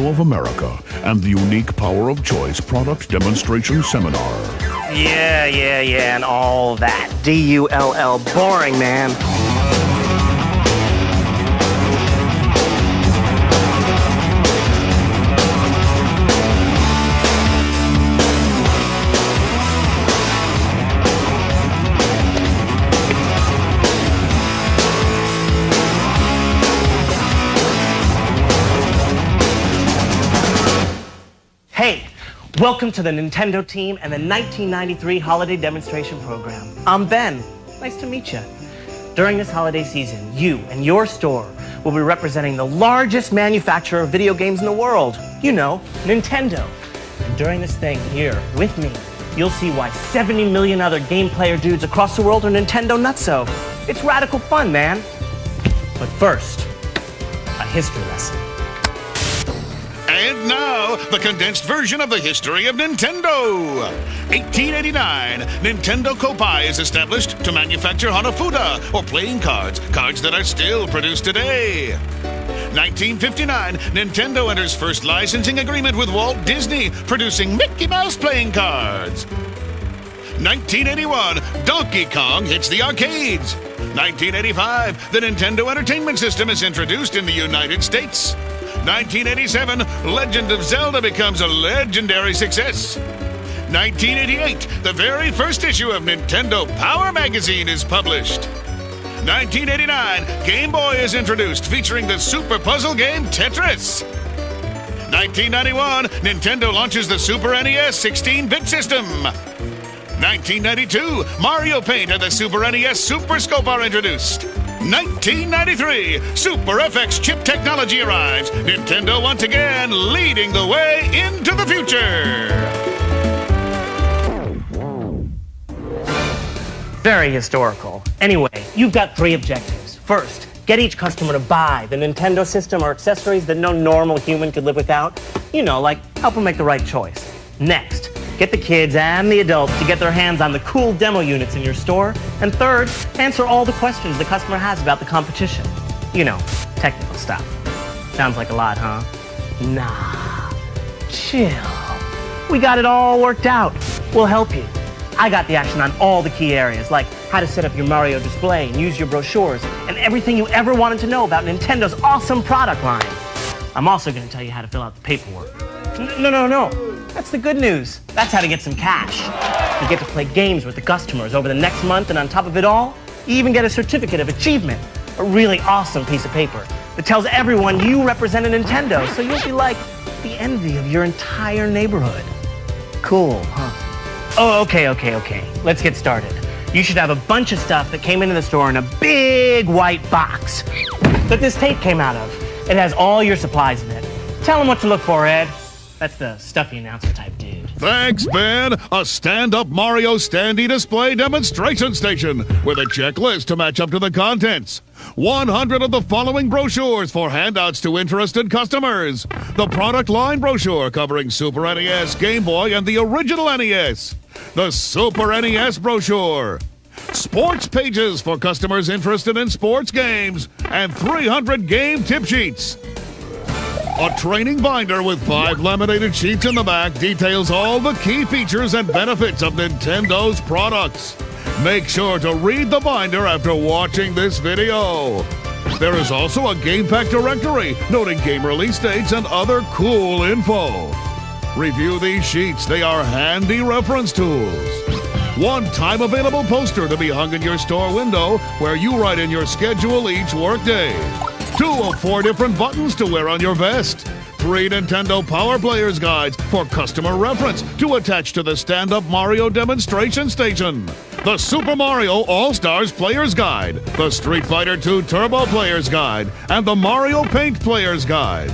Nintendo of America and the Unique Power of Choice Product Demonstration Seminar. Yeah, and all that. D-U-L-L, boring, man. Hey, welcome to the Nintendo team and the 1993 Holiday Demonstration Program. I'm Ben. Nice to meet you. During this holiday season, you and your store will be representing the largest manufacturer of video games in the world. You know, Nintendo. And during this thing here with me, you'll see why 70 million other game player dudes across the world are Nintendo nutso. It's radical fun, man. But first, a history lesson. And now, the condensed version of the history of Nintendo. 1889, Nintendo Kopai is established to manufacture Hanafuda, or playing cards, cards that are still produced today. 1959, Nintendo enters first licensing agreement with Walt Disney, producing Mickey Mouse playing cards. 1981, Donkey Kong hits the arcades. 1985, the Nintendo Entertainment System is introduced in the United States. 1987, Legend of Zelda becomes a legendary success. 1988, the very first issue of Nintendo Power Magazine is published. 1989, Game Boy is introduced, featuring the super puzzle game Tetris. 1991, Nintendo launches the Super NES 16-bit system. 1992, Mario Paint and the Super NES Super Scope are introduced. 1993, Super FX chip technology arrives. Nintendo once again leading the way into the future. Very historical. Anyway, you've got 3 objectives. First, get each customer to buy the Nintendo system or accessories that no normal human could live without. You know, like help them make the right choice. Next, get the kids and the adults to get their hands on the cool demo units in your store. And third, answer all the questions the customer has about the competition. You know, technical stuff. Sounds like a lot, huh? Nah, chill. We got it all worked out. We'll help you. I got the action on all the key areas, like how to set up your Mario display and use your brochures, and everything you ever wanted to know about Nintendo's awesome product line. I'm also going to tell you how to fill out the paperwork. No. That's the good news. That's how to get some cash. You get to play games with the customers over the next month, and on top of it all, you even get a certificate of achievement, a really awesome piece of paper that tells everyone you represent a Nintendo, so you'll be like the envy of your entire neighborhood. Cool, huh? Oh, okay. Let's get started. You should have a bunch of stuff that came into the store in a big white box that this tape came out of. It has all your supplies in it. Tell them what to look for, Ed. That's the stuffy announcer type dude. Thanks, Ben. A stand-up Mario standee display demonstration station with a checklist to match up to the contents. 100 of the following brochures for handouts to interested customers. The product line brochure covering Super NES, Game Boy, and the original NES. The Super NES brochure. Sports pages for customers interested in sports games. And 300 game tip sheets. A training binder with 5 laminated sheets in the back details all the key features and benefits of Nintendo's products. Make sure to read the binder after watching this video. There is also a Game Pack directory noting game release dates and other cool info. Review these sheets. They are handy reference tools. One-time available poster to be hung in your store window where you write in your schedule each workday. 2 of 4 different buttons to wear on your vest. 3 Nintendo Power Players Guides for customer reference to attach to the stand-up Mario demonstration station. The Super Mario All-Stars Players Guide, the Street Fighter II Turbo Players Guide, and the Mario Paint Players Guide.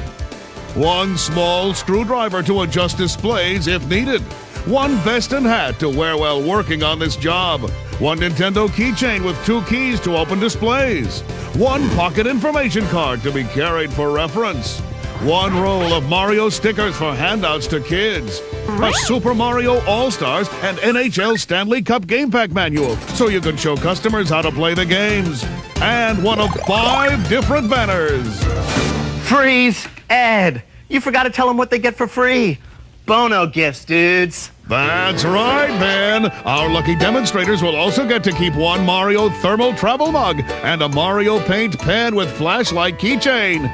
1 small screwdriver to adjust displays if needed. 1 vest and hat to wear while working on this job. 1 Nintendo keychain with 2 keys to open displays. 1 pocket information card to be carried for reference. 1 roll of Mario stickers for handouts to kids. A Super Mario All-Stars and NHL Stanley Cup Game Pack manual so you can show customers how to play the games. And 1 of 5 different banners. Freeze, Ed. You forgot to tell them what they get for free. Bono gifts, dudes. That's right, Ben. Our lucky demonstrators will also get to keep one Mario thermal travel mug and a Mario Paint pen with flashlight keychain.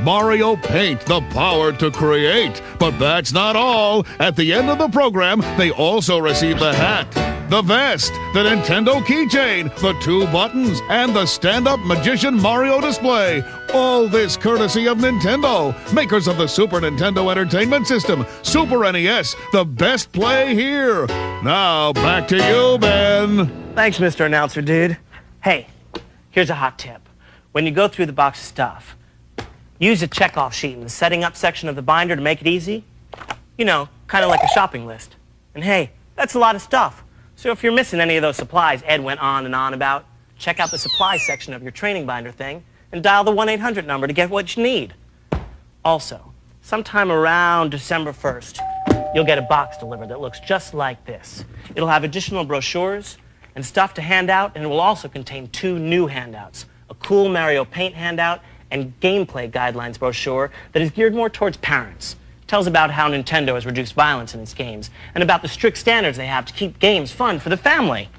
Mario Paint, the power to create. But that's not all. At the end of the program, they also receive the hat, the vest, the Nintendo keychain, the 2 buttons, and the stand-up Magician Mario display. All this courtesy of Nintendo, makers of the Super Nintendo Entertainment System, Super NES, the best play here. Now, back to you, Ben. Thanks, Mr. Announcer, dude. Hey, here's a hot tip. When you go through the box of stuff, use a checkoff sheet in the setting up section of the binder to make it easy. You know, kind of like a shopping list. And hey, that's a lot of stuff. So if you're missing any of those supplies Ed went on and on about, check out the supply section of your training binder thing and dial the 1-800 number to get what you need. Also, sometime around December 1st, you'll get a box delivered that looks just like this. It'll have additional brochures and stuff to hand out, and it will also contain 2 new handouts, a cool Mario Paint handout and gameplay guidelines brochure that is geared more towards parents. It tells about how Nintendo has reduced violence in its games and about the strict standards they have to keep games fun for the family.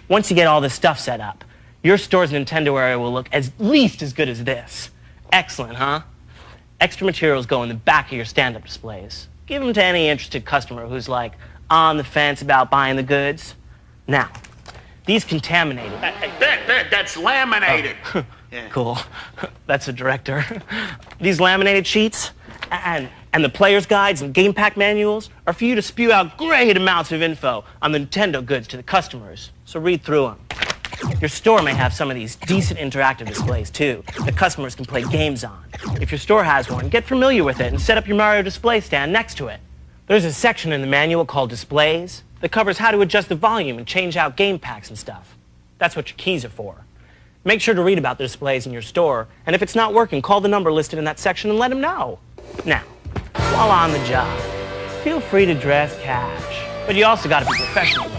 Once you get all this stuff set up, your store's Nintendo area will look at least as good as this. Excellent, huh? Extra materials go in the back of your stand-up displays. Give them to any interested customer who's like on the fence about buying the goods. Now, these contaminated... That's laminated. Oh. Yeah. Cool. That's a director. These laminated sheets and the player's guides and game pack manuals are for you to spew out great amounts of info on the Nintendo goods to the customers. So read through them. Your store may have some of these decent interactive displays too that customers can play games on. If your store has one, get familiar with it and set up your Mario display stand next to it. There's a section in the manual called Displays that covers how to adjust the volume and change out game packs and stuff. That's what your keys are for. Make sure to read about the displays in your store, and if it's not working, call the number listed in that section and let them know. Now, while on the job, feel free to dress cash, but you also got to be professional.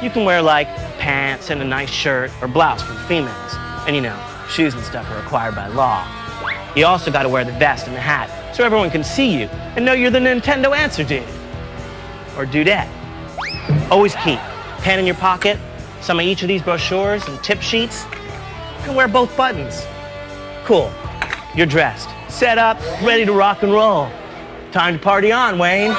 You can wear like pants and a nice shirt or blouse for the females, and you know, shoes and stuff are required by law. You also got to wear the vest and the hat so everyone can see you and know you're the Nintendo answer dude or dudette. Always keep a pen in your pocket, some of each of these brochures and tip sheets. You can wear both buttons. Cool. You're dressed, set up, ready to rock and roll. Time to party on, Wayne.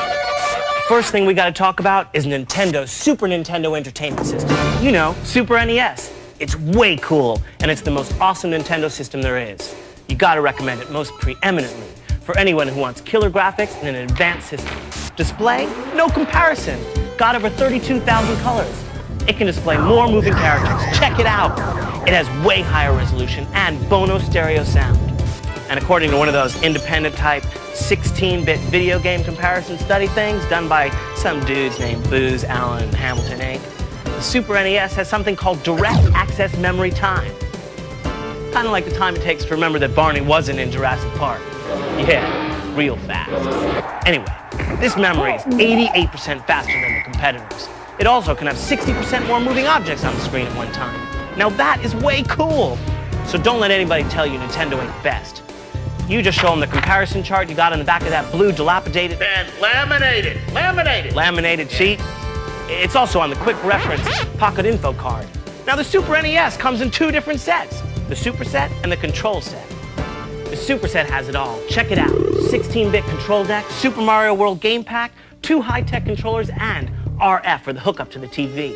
First thing we got to talk about is Nintendo's Super Nintendo Entertainment System. You know, Super NES. It's way cool, and it's the most awesome Nintendo system there is. You got to recommend it most preeminently for anyone who wants killer graphics and an advanced system. Display? No comparison. Got over 32,000 colors. It can display more moving characters. Check it out. It has way higher resolution and Bono stereo sound. And according to one of those independent type 16-bit video game comparison study things done by some dudes named Booz, Allen, and Hamilton Inc., the Super NES has something called direct access memory time. Kind of like the time it takes to remember that Barney wasn't in Jurassic Park. Yeah, real fast. Anyway, this memory is 88% faster than the competitors. It also can have 60% more moving objects on the screen at one time. Now that is way cool. So don't let anybody tell you Nintendo ain't best. You just show them the comparison chart you got on the back of that blue dilapidated And laminated sheet. It's also on the quick reference pocket info card. Now the Super NES comes in 2 different sets, the Super Set and the Control Set. The Super Set has it all. Check it out. 16-bit control deck, Super Mario World game pack, 2 high-tech controllers, and RF for the hookup to the TV.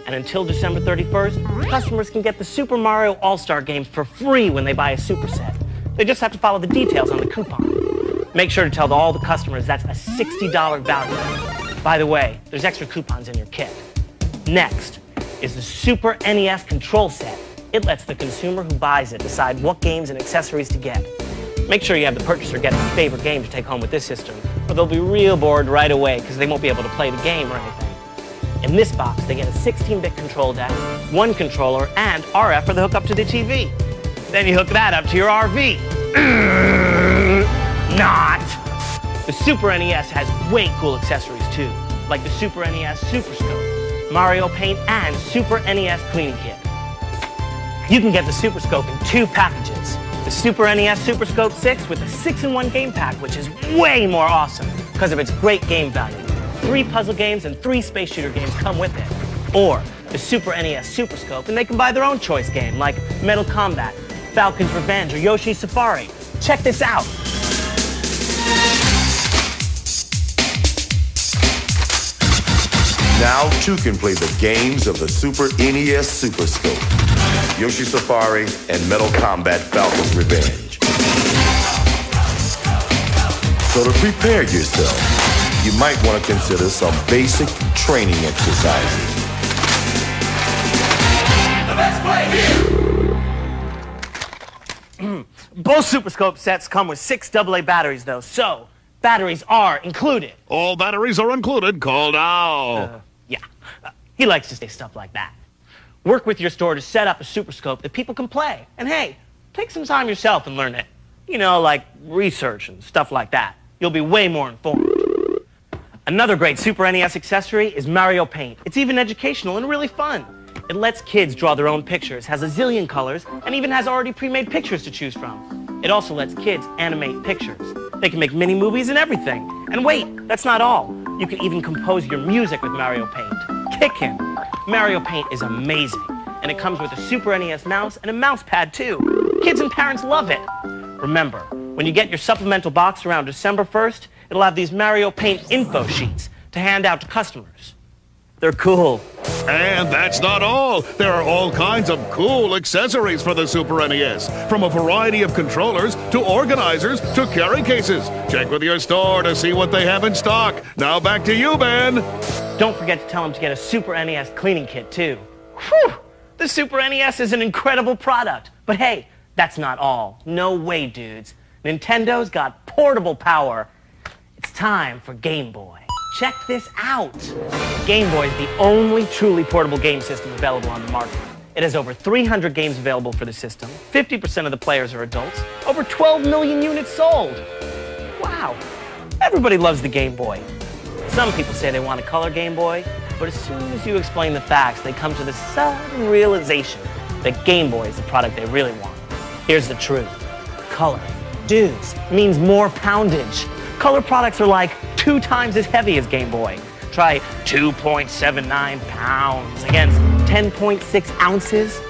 And until December 31st, customers can get the Super Mario All-Star games for free when they buy a Super Set. They just have to follow the details on the coupon. Make sure to tell all the customers that's a $60 value. By the way, there's extra coupons in your kit. Next is the Super NES Control Set. It lets the consumer who buys it decide what games and accessories to get. Make sure you have the purchaser get a favorite game to take home with this system, or they'll be real bored right away because they won't be able to play the game or anything. In this box, they get a 16-bit control deck, 1 controller, and RF for the hookup to the TV. Then you hook that up to your RV. Not! The Super NES has way cool accessories too, like the Super NES Super Scope, Mario Paint, and Super NES Cleaning Kit. You can get the Super Scope in 2 packages. The Super NES Super Scope 6 with the 6-in-1 game pack, which is way more awesome because of its great game value. 3 puzzle games and 3 space shooter games come with it. Or the Super NES Super Scope, and they can buy their own choice game like Metal Combat, Falcon's Revenge, or Yoshi's Safari. Check this out. Now 2 can play the games of the Super NES Super Scope, Yoshi Safari, and Metal Combat Falcon's Revenge. So to prepare yourself, you might want to consider some basic training exercises. The best play here! Both Super Scope sets come with 6 AA batteries, though, so batteries are included. All batteries are included. Call now. Yeah, he likes to say stuff like that. Work with your store to set up a Super Scope that people can play. And hey, take some time yourself and learn it. You know, like research and stuff like that. You'll be way more informed. Another great Super NES accessory is Mario Paint. It's even educational and really fun. It lets kids draw their own pictures, has a zillion colors, and even has already pre-made pictures to choose from. It also lets kids animate pictures. They can make mini movies and everything. And wait, that's not all. You can even compose your music with Mario Paint. Kickin'! Mario Paint is amazing, and it comes with a Super NES mouse and a mouse pad too. Kids and parents love it. Remember, when you get your supplemental box around December 1st, it'll have these Mario Paint info sheets to hand out to customers. They're cool. And that's not all. There are all kinds of cool accessories for the Super NES, from a variety of controllers to organizers to carry cases. Check with your store to see what they have in stock. Now back to you, Ben. Don't forget to tell them to get a Super NES cleaning kit, too. Whew! The Super NES is an incredible product. But hey, that's not all. No way, dudes. Nintendo's got portable power. It's time for Game Boy. Check this out. Game Boy is the only truly portable game system available on the market. It has over 300 games available for the system. 50% of the players are adults. Over 12 million units sold. Wow. Everybody loves the Game Boy. Some people say they want a color Game Boy, but as soon as you explain the facts, they come to the sudden realization that Game Boy is the product they really want. Here's the truth. Color, dudes, means more poundage. Color products are like 2 times as heavy as Game Boy. Try 2.79 pounds against 10.6 ounces.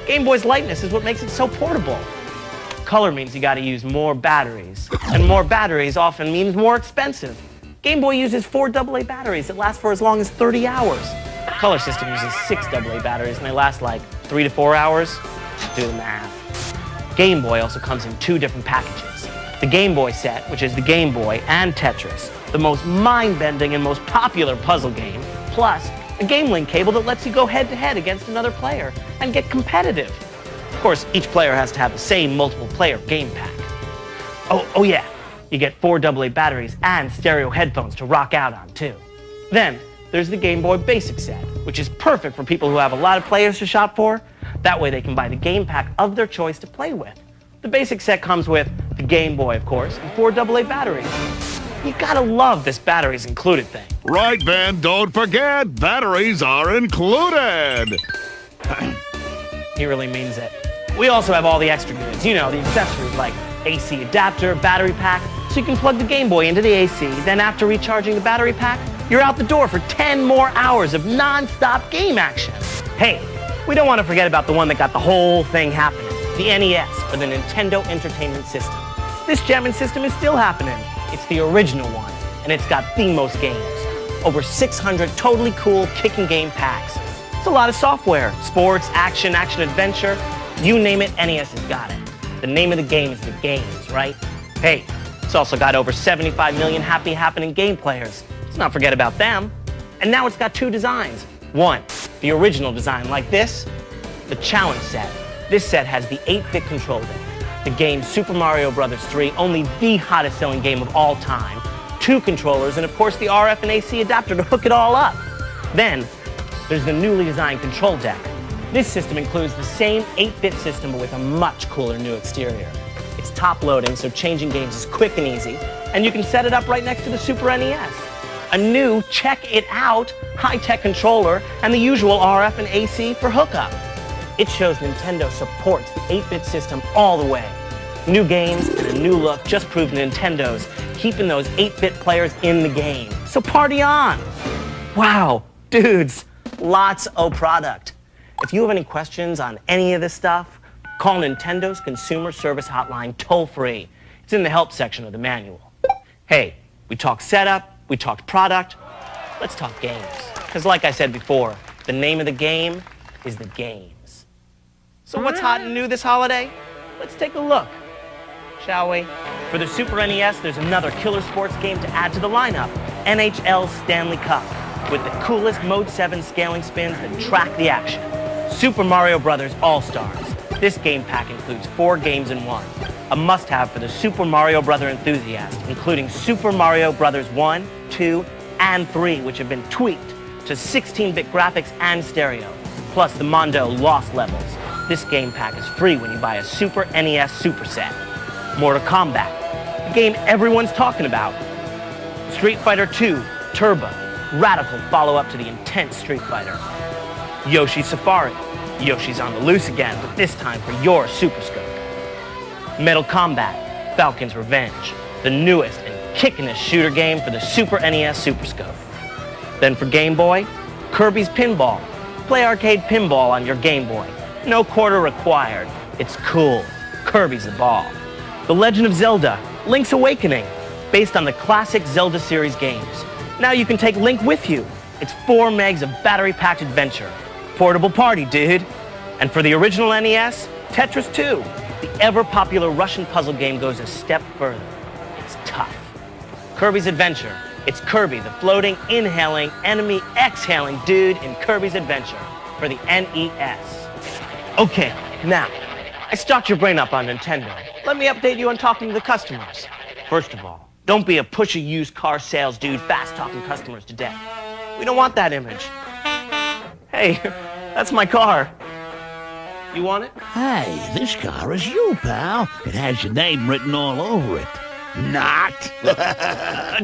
Game Boy's lightness is what makes it so portable. Color means you gotta use more batteries, and more batteries often means more expensive. Game Boy uses 4 AA batteries that last for as long as 30 hours. The Color system uses 6 AA batteries and they last like 3 to 4 hours. Do the math. Game Boy also comes in 2 different packages. The Game Boy set, which is the Game Boy and Tetris, the most mind-bending and most popular puzzle game, plus a Game Link cable that lets you go head-to-head against another player and get competitive. Of course, each player has to have the same multiple-player game pack. Oh yeah, you get 4 AA batteries and stereo headphones to rock out on, too. Then, there's the Game Boy Basic set, which is perfect for people who have a lot of players to shop for. That way they can buy the game pack of their choice to play with. The Basic set comes with the Game Boy, of course, and 4 AA batteries. You gotta love this batteries included thing. Right, Ben. Don't forget, batteries are included. He really means it. We also have all the extra goods. You know, the accessories like AC adapter, battery pack, so you can plug the Game Boy into the AC. Then after recharging the battery pack, you're out the door for 10 more hours of non-stop game action. Hey, we don't want to forget about the one that got the whole thing happening. The NES, or the Nintendo Entertainment System. This jamming system is still happening. It's the original one, and it's got the most games. Over 600 totally cool kicking game packs. It's a lot of software. Sports, action, adventure. You name it, NES has got it. The name of the game is the games, right? Hey, it's also got over 75 million happy happening game players. Let's not forget about them. And now it's got 2 designs. One, the original design like this, the challenge set. This set has the 8-bit control deck. The game Super Mario Bros. 3, only the hottest selling game of all time. 2 controllers, and of course the RF and AC adapter to hook it all up. Then, there's the newly designed control deck. This system includes the same 8-bit system but with a much cooler new exterior. It's top-loading, so changing games is quick and easy, and you can set it up right next to the Super NES. A new, check it out, high-tech controller, and the usual RF and AC for hookup. It shows Nintendo supports the 8-bit system all the way. New games and a new look just prove Nintendo's keeping those 8-bit players in the game. So party on! Wow, dudes, lots of product. If you have any questions on any of this stuff, call Nintendo's Consumer Service Hotline toll-free. It's in the help section of the manual. Hey, we talked setup, we talked product, let's talk games. Because like I said before, the name of the game is the games. So what's hot and new this holiday? Let's take a look, shall we? For the Super NES, there's another killer sports game to add to the lineup, NHL Stanley Cup, with the coolest Mode 7 scaling spins that track the action. Super Mario Bros. All-Stars. This game pack includes 4 games in one, a must-have for the Super Mario Bros. Enthusiast, including Super Mario Bros. 1, 2, and 3, which have been tweaked to 16-bit graphics and stereo, plus the Mondo Lost levels. This game pack is free when you buy a Super NES Superset. Mortal Kombat, the game everyone's talking about. Street Fighter 2 Turbo, radical follow-up to the intense Street Fighter. Yoshi's Safari, Yoshi's on the loose again, but this time for your Super Scope. Mortal Kombat, Falcon's Revenge, the newest and kickin'est shooter game for the Super NES Super Scope. Then for Game Boy, Kirby's Pinball. Play arcade pinball on your Game Boy. No quarter required. It's cool. Kirby's the ball. The Legend of Zelda, Link's Awakening, based on the classic Zelda series games. Now you can take Link with you. It's 4 megs of battery-packed adventure. Portable party, dude. And for the original NES, Tetris 2. The ever-popular Russian puzzle game goes a step further. It's tough. Kirby's Adventure. It's Kirby, the floating, inhaling, enemy exhaling dude in Kirby's Adventure for the NES. Okay, now, I stocked your brain up on Nintendo. Let me update you on talking to the customers. First of all, don't be a pushy used car sales dude fast-talking customers to death. We don't want that image. Hey, that's my car. You want it? Hey, this car is you, pal. It has your name written all over it. Not.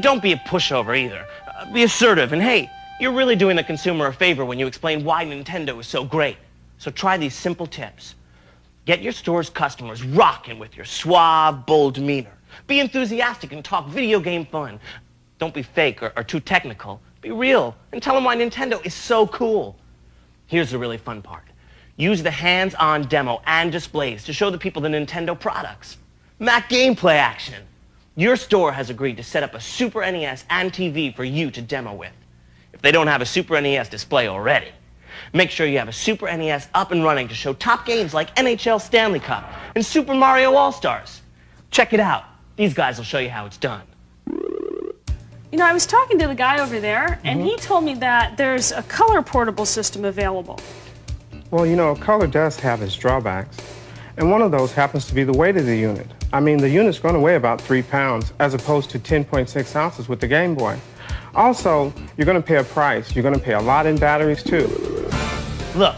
Don't be a pushover either. Be assertive, and hey, you're really doing the consumer a favor when you explain why Nintendo is so great. So try these simple tips. Get your store's customers rocking with your suave, bold demeanor. Be enthusiastic and talk video game fun. Don't be fake or too technical. Be real and tell them why Nintendo is so cool. Here's the really fun part. Use the hands-on demo and displays to show the people the Nintendo products. Mac gameplay action. Your store has agreed to set up a Super NES and TV for you to demo with. If they don't have a Super NES display already, make sure you have a Super NES up and running to show top games like NHL Stanley Cup and Super Mario All-Stars. Check it out. These guys will show you how it's done. You know, I was talking to the guy over there, and he told me that there's a color portable system available. Well, you know, color does have its drawbacks. And one of those happens to be the weight of the unit. I mean, the unit's going to weigh about 3 pounds as opposed to 10.6 ounces with the Game Boy. Also, you're going to pay a price. You're going to pay a lot in batteries, too. Look,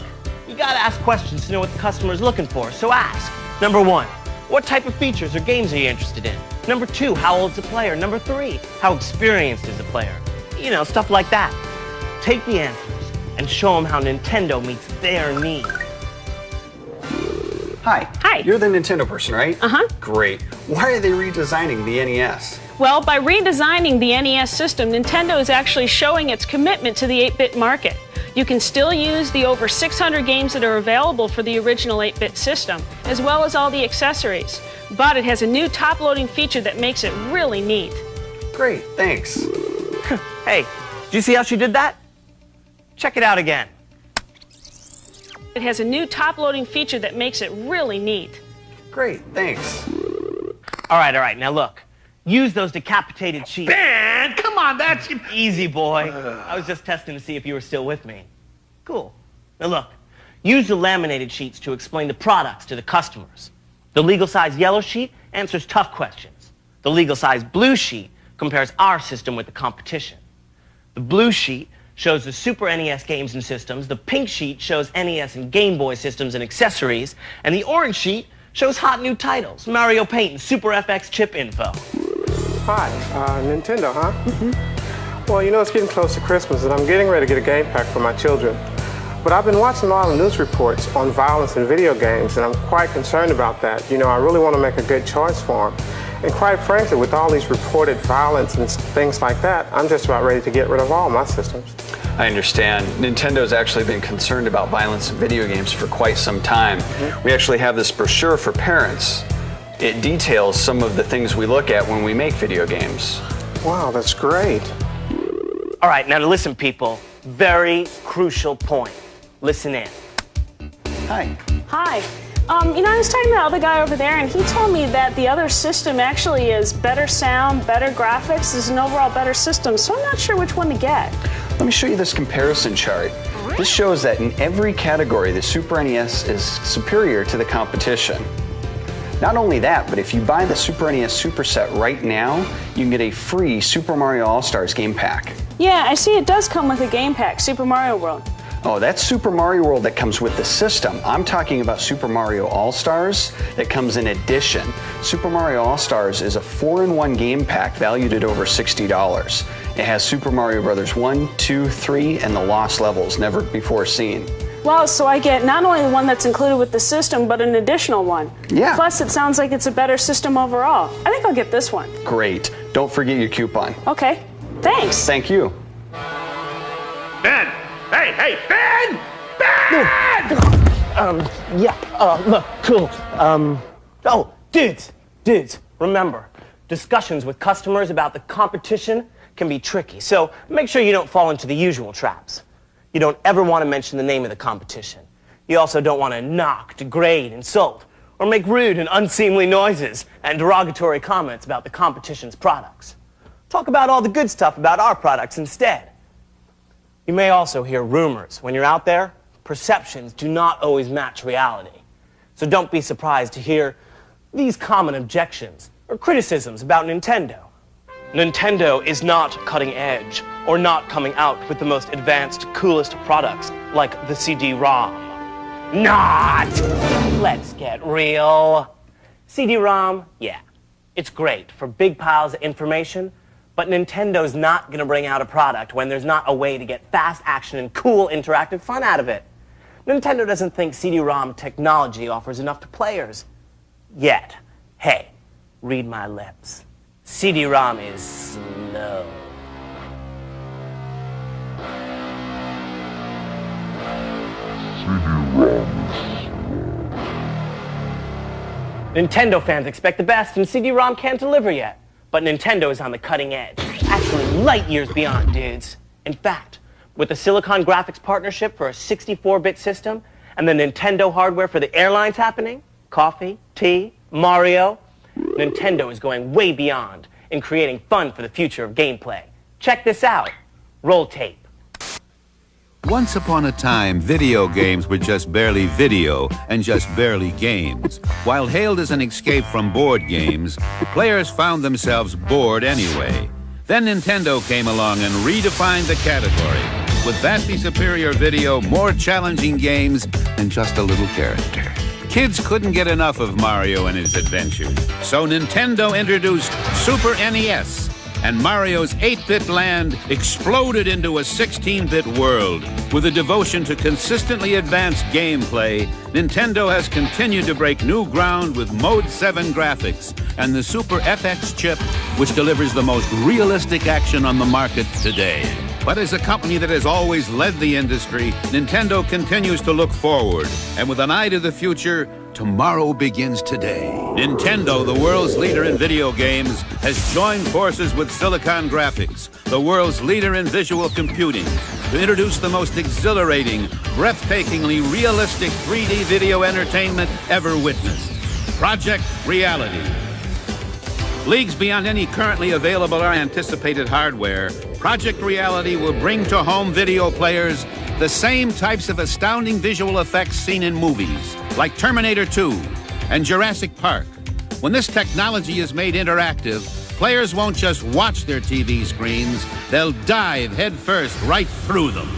you got to ask questions to know what the customer is looking for, so ask. Number 1, what type of features or games are you interested in? Number 2, how old's the player? Number 3, how experienced is the player? You know, stuff like that. Take the answers and show them how Nintendo meets their needs. Hi. Hi. You're the Nintendo person, right? Uh-huh. Great. Why are they redesigning the NES? Well, by redesigning the NES system, Nintendo is actually showing its commitment to the 8-bit market. You can still use the over 600 games that are available for the original 8-bit system, as well as all the accessories. But it has a new top-loading feature that makes it really neat. Great, thanks. Hey, did you see how she did that? Check it out again. It has a new top-loading feature that makes it really neat. Great, thanks. All right, now look. Use those decapitated sheets. Man, come on, that's... Easy, boy. I was just testing to see if you were still with me. Cool. Now look, use the laminated sheets to explain the products to the customers. The legal size yellow sheet answers tough questions. The legal size blue sheet compares our system with the competition. The blue sheet shows the Super NES games and systems, the pink sheet shows NES and Game Boy systems and accessories, and the orange sheet shows hot new titles, Mario Paint and Super FX chip info. Hi, Nintendo, huh? Well, you know, it's getting close to Christmas, and I'm getting ready to get a game pack for my children. But I've been watching a lot of news reports on violence in video games, and I'm quite concerned about that. You know, I really want to make a good choice for them. And quite frankly, with all these reported violence and things like that, I'm just about ready to get rid of all my systems. I understand. Nintendo's actually been concerned about violence in video games for quite some time. We actually have this brochure for parents. It details some of the things we look at when we make video games. Wow, that's great. All right, now listen, people. Very crucial point. Listen in. Hi. Hi. You know, I was talking to the other guy over there, and he told me that the other system actually is better sound, better graphics, is an overall better system, so I'm not sure which one to get. Let me show you this comparison chart. This shows that in every category, the Super NES is superior to the competition. Not only that, but if you buy the Super NES Superset right now, you can get a free Super Mario All-Stars game pack. Yeah, I see it does come with a game pack, Super Mario World. Oh, that's Super Mario World that comes with the system. I'm talking about Super Mario All-Stars that comes in addition. Super Mario All-Stars is a 4-in-1 game pack valued at over $60. It has Super Mario Bros. 1, 2, 3, and the Lost Levels, never before seen. Wow, so I get not only the one that's included with the system, but an additional one. Yeah. Plus, it sounds like it's a better system overall. I think I'll get this one. Great. Don't forget your coupon. Okay. Thanks. Thank you. Ben! Hey, Ben! Ben! Look, cool. Oh, dudes, remember, discussions with customers about the competition can be tricky, so make sure you don't fall into the usual traps. You don't ever want to mention the name of the competition. You also don't want to knock, degrade, insult, or make rude and unseemly noises and derogatory comments about the competition's products. Talk about all the good stuff about our products instead. You may also hear rumors. When you're out there, perceptions do not always match reality. So don't be surprised to hear these common objections or criticisms about Nintendo. Nintendo is not cutting edge or not coming out with the most advanced, coolest products like the CD-ROM. Not! Let's get real. CD-ROM, yeah, it's great for big piles of information, but Nintendo's not going to bring out a product when there's not a way to get fast action and cool interactive fun out of it. Nintendo doesn't think CD-ROM technology offers enough to players. Yet. Hey, read my lips. CD-ROM is slow. Nintendo fans expect the best, and CD-ROM can't deliver yet. But Nintendo is on the cutting edge. Actually, light years beyond, dudes. In fact, with the Silicon Graphics partnership for a 64-bit system, and the Nintendo hardware for the airlines happening, coffee, tea, Mario, Nintendo is going way beyond in creating fun for the future of gameplay. Check this out. Roll tape. Once upon a time, video games were just barely video and just barely games. While hailed as an escape from board games, players found themselves bored anyway. Then Nintendo came along and redefined the category with vastly superior video, more challenging games, and just a little character. Kids couldn't get enough of Mario and his adventures, so Nintendo introduced Super NES. And Mario's 8-bit land exploded into a 16-bit world. With a devotion to consistently advanced gameplay, Nintendo has continued to break new ground with Mode 7 graphics and the Super FX chip, which delivers the most realistic action on the market today. But as a company that has always led the industry, Nintendo continues to look forward. And with an eye to the future, tomorrow begins today. Nintendo, the world's leader in video games, has joined forces with Silicon Graphics, the world's leader in visual computing, to introduce the most exhilarating, breathtakingly realistic 3D video entertainment ever witnessed. Project Reality. Leagues beyond any currently available or anticipated hardware, Project Reality will bring to home video players the same types of astounding visual effects seen in movies, like Terminator 2 and Jurassic Park. When this technology is made interactive, players won't just watch their TV screens, they'll dive headfirst right through them.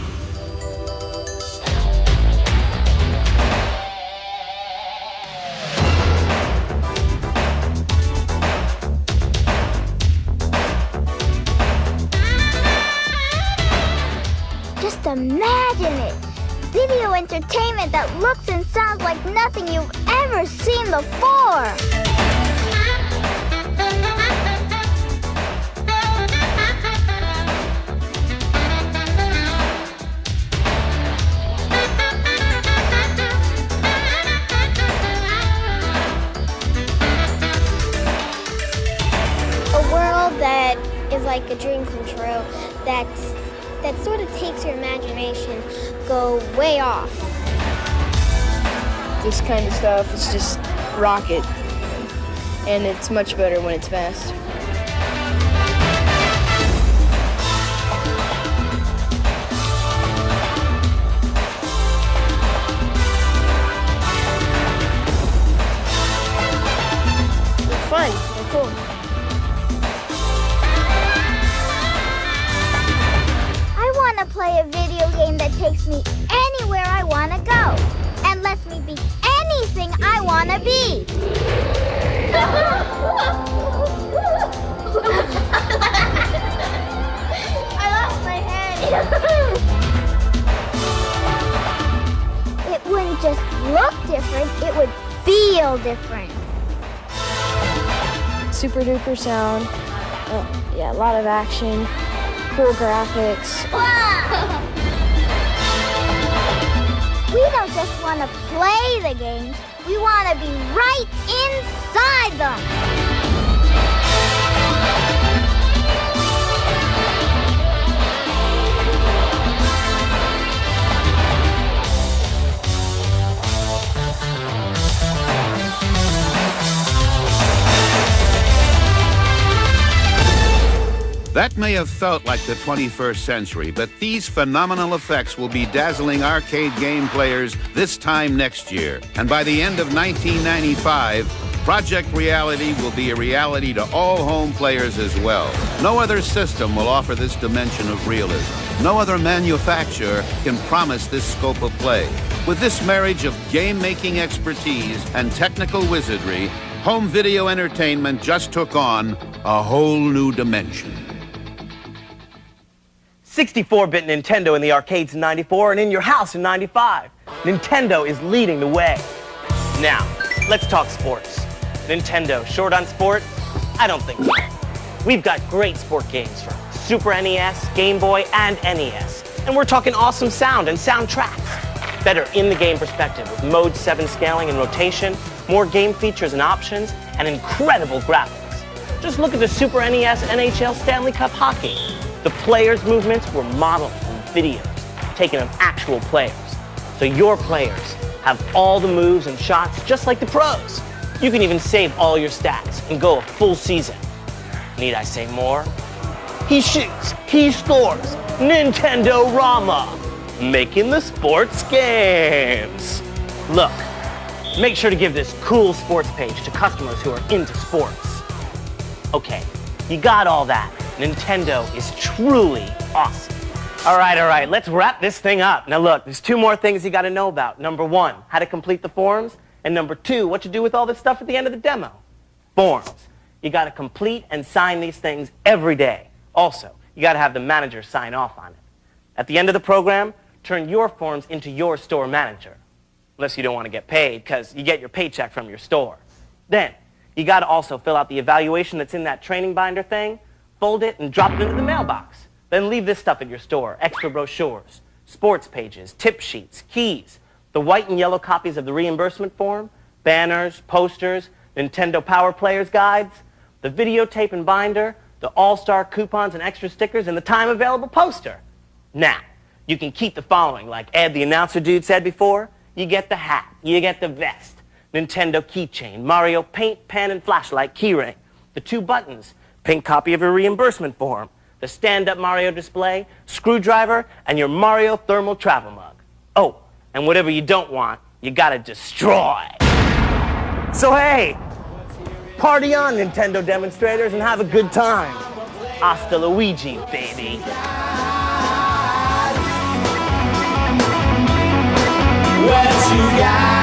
Just imagine it! Video entertainment that looks and sounds like nothing you've ever seen before. A world that is like a dream come true, that sort of takes your imagination, go way off. This kind of stuff is just rocket, and it's much better when it's fast. It's fun, they're cool. I want to play a video game that takes me anywhere I want to go and lets me be anything I want to be. I lost my head. It wouldn't just look different, it would feel different. Super duper sound, yeah, a lot of action, cool graphics. We don't just want to play the games, we want to be right inside them. That may have felt like the 21st century, but these phenomenal effects will be dazzling arcade game players this time next year. And by the end of 1995, Project Reality will be a reality to all home players as well. No other system will offer this dimension of realism. No other manufacturer can promise this scope of play. With this marriage of game-making expertise and technical wizardry, home video entertainment just took on a whole new dimension. 64-bit Nintendo in the arcades in 94 and in your house in 95. Nintendo is leading the way. Now, let's talk sports. Nintendo, short on sport? I don't think so. We've got great sport games for Super NES, Game Boy, and NES. And we're talking awesome sound and soundtracks. Better in-the-game perspective with Mode 7 scaling and rotation, more game features and options, and incredible graphics. Just look at the Super NES NHL Stanley Cup hockey. The players' movements were modeled from videos taken of actual players. So your players have all the moves and shots just like the pros. You can even save all your stats and go a full season. Need I say more? He shoots, he scores, Nintendo-Rama, making the sports games. Look, make sure to give this cool sports page to customers who are into sports. Okay, you got all that. Nintendo is truly awesome. All right, let's wrap this thing up. Now look, there's two more things you gotta know about. Number one, how to complete the forms. And number two, what to do with all this stuff at the end of the demo. Forms. You gotta complete and sign these things every day. Also, you gotta have the manager sign off on it. At the end of the program, turn your forms into your store manager. Unless you don't want to get paid, because you get your paycheck from your store. Then, you gotta also fill out the evaluation that's in that training binder thing, fold it, and drop it into the mailbox. Then leave this stuff at your store. Extra brochures, sports pages, tip sheets, keys, the white and yellow copies of the reimbursement form, banners, posters, Nintendo Power Players guides, the videotape and binder, the all-star coupons and extra stickers, and the time-available poster. Now, you can keep the following, like Ed the announcer dude said before. You get the hat, you get the vest, Nintendo keychain, Mario paint, pen, and flashlight keyring, the 2 buttons, pink copy of your reimbursement form, the stand-up Mario display, screwdriver, and your Mario thermal travel mug. Oh, and whatever you don't want, you gotta destroy. So hey, party on, Nintendo demonstrators, and have a good time. Hasta Luigi, baby. What you got?